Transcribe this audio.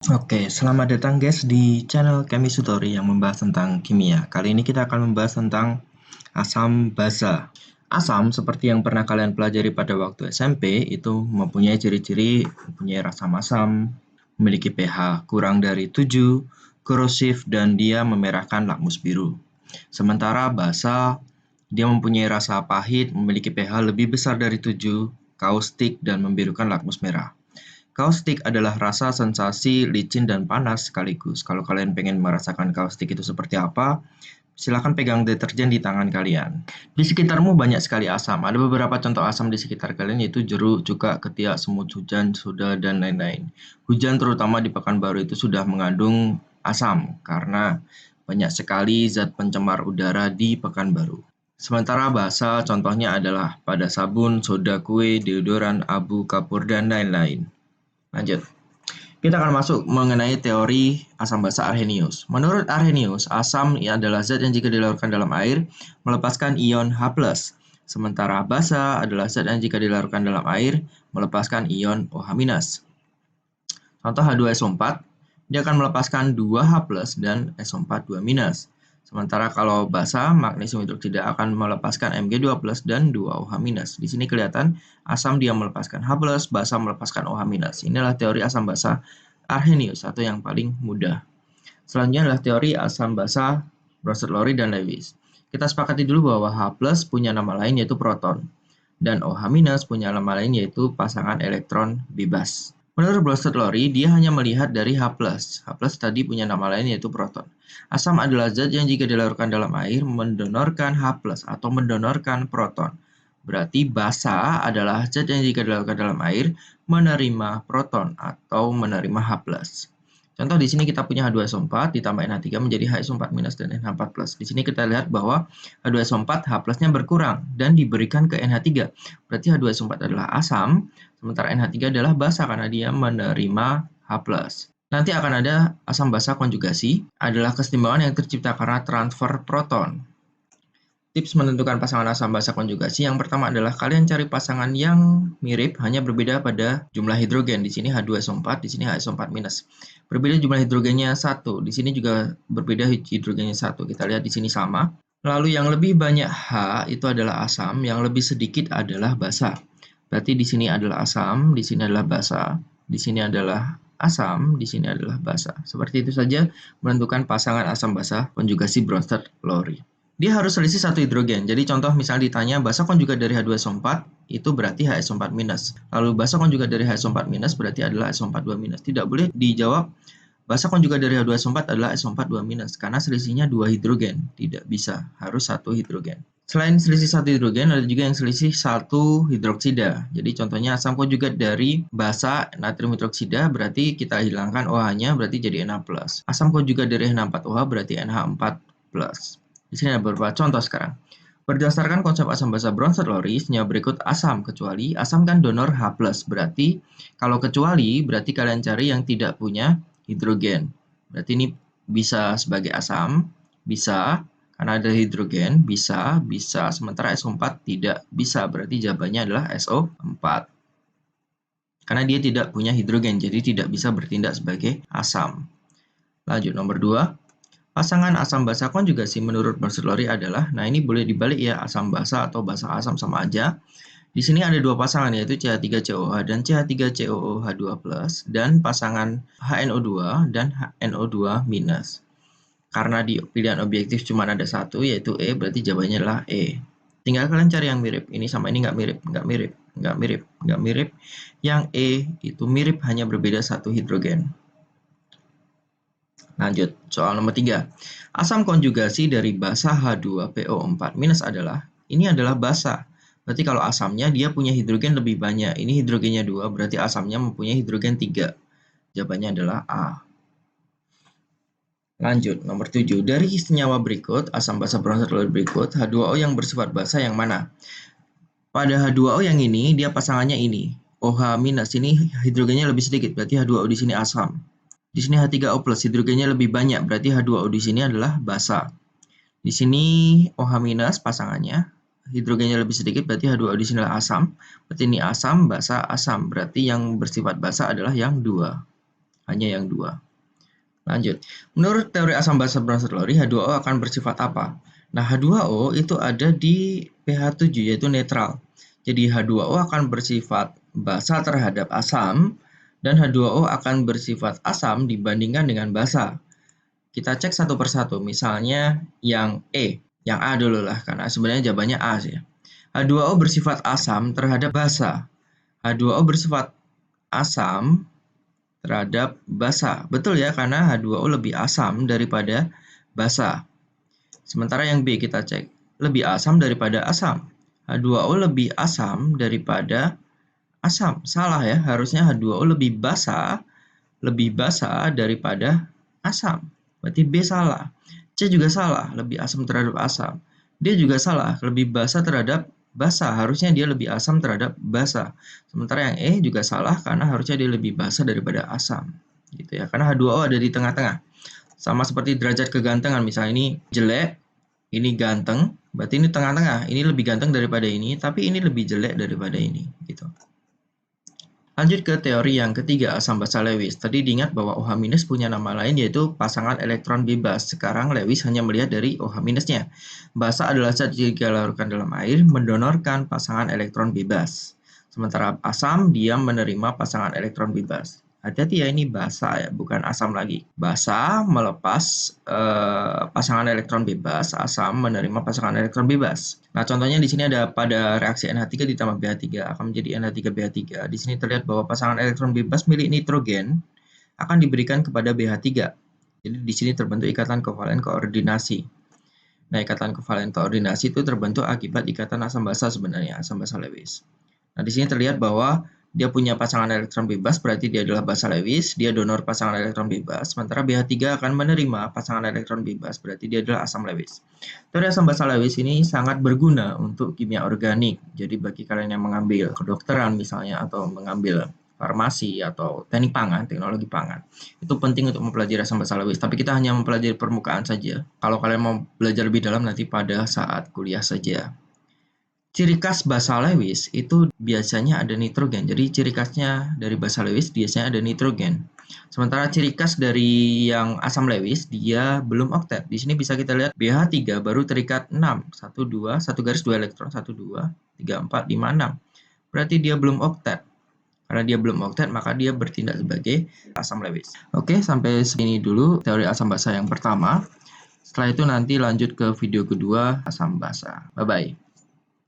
Oke, selamat datang guys di channel Chemistry Tutori yang membahas tentang kimia. Kali ini kita akan membahas tentang asam basa. Asam, seperti yang pernah kalian pelajari pada waktu SMP, itu mempunyai ciri-ciri mempunyai rasa masam, memiliki pH kurang dari 7, korosif, dan dia memerahkan lakmus biru. Sementara basa, dia mempunyai rasa pahit, memiliki pH lebih besar dari 7, kaustik, dan membirukan lakmus merah. Kaustik adalah rasa, sensasi, licin, dan panas sekaligus. Kalau kalian pengen merasakan kaustik itu seperti apa, silakan pegang deterjen di tangan kalian. Di sekitarmu banyak sekali asam. Ada beberapa contoh asam di sekitar kalian yaitu jeruk, cuka, ketiak, semut, hujan, soda, dan lain-lain. Hujan terutama di Pekanbaru itu sudah mengandung asam karena banyak sekali zat pencemar udara di Pekanbaru. Sementara basa contohnya adalah pada sabun, soda kue, deodoran, abu, kapur, dan lain-lain. Lanjut. Kita akan masuk mengenai teori asam basa Arrhenius. Menurut Arrhenius, asam adalah zat yang jika dilarutkan dalam air melepaskan ion H+. Sementara basa adalah zat yang jika dilarutkan dalam air melepaskan ion OH-. Contoh H2SO4, dia akan melepaskan 2H+ dan SO4 2-. Sementara kalau basa, magnesium hidroksida akan melepaskan Mg2+ dan 2OH-. Di sini kelihatan asam dia melepaskan H+, basa melepaskan OH-. Inilah teori asam basa Arrhenius atau yang paling mudah. Selanjutnya adalah teori asam basa Bronsted-Lowry dan Lewis. Kita sepakati dulu bahwa H+ punya nama lain yaitu proton dan OH- punya nama lain yaitu pasangan elektron bebas. Menurut Bronsted-Lowry, dia hanya melihat dari H+. H+ tadi punya nama lain yaitu proton. Asam adalah zat yang jika dilarutkan dalam air mendonorkan H+ atau mendonorkan proton. Berarti basa adalah zat yang jika dilarutkan dalam air menerima proton atau menerima H+. Contoh di sini kita punya H2SO4 ditambah NH3 menjadi HSO4- dan NH4+. Di sini kita lihat bahwa H2SO4 H+-nya berkurang dan diberikan ke NH3. Berarti H2SO4 adalah asam, sementara NH3 adalah basa karena dia menerima H+. Nanti akan ada asam basa konjugasi, adalah kesetimbangan yang tercipta karena transfer proton. Tips menentukan pasangan asam basa konjugasi yang pertama adalah kalian cari pasangan yang mirip hanya berbeda pada jumlah hidrogen. Di sini H2SO4, di sini HSO4-. Berbeda jumlah hidrogennya 1. Di sini juga berbeda hidrogennya 1. Kita lihat di sini sama. Lalu yang lebih banyak H itu adalah asam, yang lebih sedikit adalah basa. Berarti di sini adalah asam, di sini adalah basa, di sini adalah asam, di sini adalah basa. Seperti itu saja menentukan pasangan asam basa konjugasi Bronsted-Lowry. Dia harus selisih satu hidrogen. Jadi contoh misalnya ditanya basa konjugat dari H2SO4 itu berarti HSO4-. Lalu basa konjugat dari HSO4- berarti adalah SO4 2-. Tidak boleh dijawab basa konjugat dari H2SO4 adalah SO4 2- karena selisihnya 2 hidrogen. Tidak bisa, harus satu hidrogen. Selain selisih satu hidrogen, ada juga yang selisih satu hidroksida. Jadi contohnya asam konjugat dari basa natrium hidroksida berarti kita hilangkan OH-nya berarti jadi NH+. Asam konjugat dari NH4OH berarti NH4+. Di sini ada beberapa contoh sekarang. Berdasarkan konsep asam basa Bronsted-Lowry, senyawa berikut asam kecuali asam kan donor H+. Berarti kalau kecuali berarti kalian cari yang tidak punya hidrogen. Berarti ini bisa sebagai asam, bisa karena ada hidrogen, bisa, sementara SO4 tidak bisa. Berarti jawabannya adalah SO4. Karena dia tidak punya hidrogen, jadi tidak bisa bertindak sebagai asam. Lanjut nomor 2. Pasangan asam basa konjugasi menurut Bronsted-Lowry adalah, nah ini boleh dibalik ya, asam basa atau basa asam sama aja. Di sini ada dua pasangan yaitu CH3COOH dan CH3COOH2+, dan pasangan HNO2 dan HNO2-. Karena di pilihan objektif cuma ada satu yaitu E, berarti jawabannya adalah E. Tinggal kalian cari yang mirip. Ini sama ini nggak mirip, nggak mirip, nggak mirip, nggak mirip. Yang E itu mirip hanya berbeda satu hidrogen. Lanjut, soal nomor 3. Asam konjugasi dari basa H2PO4- adalah, ini adalah basa. Berarti kalau asamnya dia punya hidrogen lebih banyak. Ini hidrogennya 2, berarti asamnya mempunyai hidrogen 3. Jawabannya adalah A. Lanjut, nomor 7. Dari senyawa berikut, asam basa Bronsted-Lowry berikut, H2O yang bersifat basa yang mana? Pada H2O yang ini, dia pasangannya ini. OH- ini hidrogennya lebih sedikit, berarti H2O di sini asam. Di sini H3O+, hidrogennya lebih banyak, berarti H2O di sini adalah basa. Di sini OH- pasangannya, hidrogennya lebih sedikit, berarti H2O di sini adalah asam. Berarti ini asam, basa, asam. Berarti yang bersifat basa adalah yang 2. hanya yang 2. Lanjut. Menurut teori asam basa bronzolori, H2O akan bersifat apa? Nah, H2O itu ada di pH 7, yaitu netral. Jadi H2O akan bersifat basa terhadap asam, dan H2O akan bersifat asam dibandingkan dengan basa. Kita cek satu persatu, misalnya yang E, yang A dulu lah, karena sebenarnya jawabannya A sih. H2O bersifat asam terhadap basa. H2O bersifat asam terhadap basa. Betul ya, karena H2O lebih asam daripada basa. Sementara yang B kita cek, lebih asam daripada asam. H2O lebih asam daripada asam. Salah ya, harusnya H2O lebih basa daripada asam. Berarti B salah. C juga salah, lebih asam terhadap asam. D juga salah, lebih basa terhadap basa. Harusnya dia lebih asam terhadap basa. Sementara yang E juga salah karena harusnya dia lebih basa daripada asam. Gitu ya. Karena H2O ada di tengah-tengah. Sama seperti derajat kegantengan. Misalnya ini jelek, ini ganteng. Berarti ini tengah-tengah. Ini lebih ganteng daripada ini, tapi ini lebih jelek daripada ini. Gitu. Lanjut ke teori yang ketiga, asam basa Lewis. Tadi diingat bahwa OH- punya nama lain yaitu pasangan elektron bebas. Sekarang Lewis hanya melihat dari OH-nya. Basa adalah zat jika larutkan dalam air mendonorkan pasangan elektron bebas. Sementara asam dia menerima pasangan elektron bebas. Hati-hati ya, ini basa ya, bukan asam lagi. Basa melepas pasangan elektron bebas, asam menerima pasangan elektron bebas. Nah, contohnya di sini ada pada reaksi NH3 ditambah BH3 akan menjadi NH3BH3. Di sini terlihat bahwa pasangan elektron bebas milik nitrogen akan diberikan kepada BH3. Jadi di sini terbentuk ikatan kovalen koordinasi. Nah, ikatan kovalen koordinasi itu terbentuk akibat ikatan asam basa sebenarnya, asam basa Lewis. Nah, di sini terlihat bahwa dia punya pasangan elektron bebas, berarti dia adalah basa Lewis, dia donor pasangan elektron bebas, sementara BH3 akan menerima pasangan elektron bebas, berarti dia adalah asam Lewis. Teori asam basa Lewis ini sangat berguna untuk kimia organik, jadi bagi kalian yang mengambil kedokteran misalnya, atau mengambil farmasi atau teknik pangan, teknologi pangan, itu penting untuk mempelajari asam basa Lewis, tapi kita hanya mempelajari permukaan saja. Kalau kalian mau belajar lebih dalam nanti pada saat kuliah saja. Ciri khas basa Lewis itu biasanya ada nitrogen. Jadi ciri khasnya dari basa Lewis biasanya ada nitrogen. Sementara ciri khas dari yang asam Lewis dia belum oktet. Di sini bisa kita lihat BH3 baru terikat 6, 1 2, 1 garis 2 elektron, 1 2, 3 4 5 6. Berarti dia belum oktet. Karena dia belum oktet maka dia bertindak sebagai asam Lewis. Oke, sampai sini dulu teori asam basa yang pertama. Setelah itu nanti lanjut ke video kedua asam basa. Bye bye.